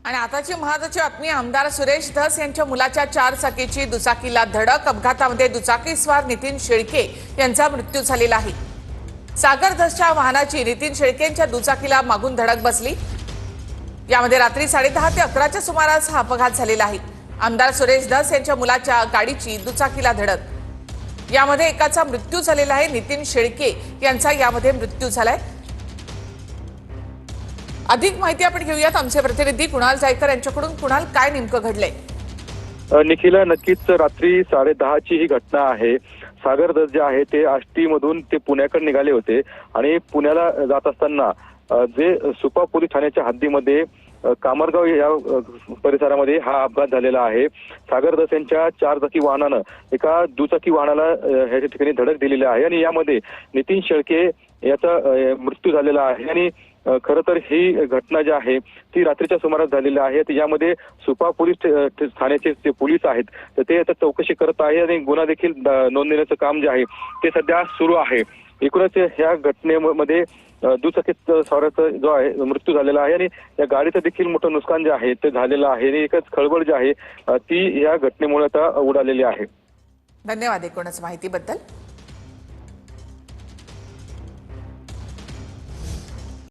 आणि आताची महत्त्वाची बातमी, आमदार सुरेश धस यांच्या मुलाच्या 4 चाकीची दुचाकीला धडक. अपघातामध्ये दुचाकीस्वार नितीन शेळके यांचा मृत्यू झालेला आहे. सागर धसच्या वाहनाची नितीन शेळकेंच्या दुचाकीला मागून धडक बसली. यामध्ये रात्री 10:30 ते 11च्या सुमारास हा अपघात झालेला आहे. आमदार सुरेश धस यांच्या मुलाच्या गाडीची दुचाकीला धडक. यामध्ये एकाचा मृत्यू झालेला आहे. नितीन शेळके यांचा यामध्ये मृत्यू झालाय. अधिक माहिती आपण घेऊयात आमचे प्रतिनिधी कुणाल जायकर यांच्याकडून. कुणाल, काय नेमकं घडलंय? निखिला, नक्कीच रात्री 10:30ची ही घटना आहे. सागर धस जे आहे ते आष्टीमधून ते पुण्याकडे निघाले होते आणि पुण्याला जात असताना जे सुपा पोलीस ठाण्याच्या हद्दीमध्ये कामरगाव या परिसरामध्ये हा अपघात झालेला आहे. सागर धस यांच्या 4 चाकी वाहनानं एका दुचाकी वाहनाला ह्याच्या ठिकाणी धडक दिलेली आहे आणि यामध्ये नितीन शेळके याचा मृत्यू झालेला आहे. आणि खरं तर ही घटना जी आहे ती रात्रीच्या सुमारास झालेली आहे. यामध्ये सुपा पोलीस ठाण्याचे जे पोलीस आहेत तर ते आता चौकशी करत आहे आणि गुन्हा देखील नोंदवण्याचं काम जे आहे ते सध्या सुरू आहे. एकूणच ह्या घटनेमध्ये दुचाकी स्वाराचा जो आहे मृत्यू झालेला आहे आणि या गाडीचं देखील मोठं नुकसान जे आहे ते झालेलं आहे आणि एकच खळबळ जी आहे ती या घटनेमुळे आता उडालेली आहे. धन्यवाद एकूणच माहितीबद्दल.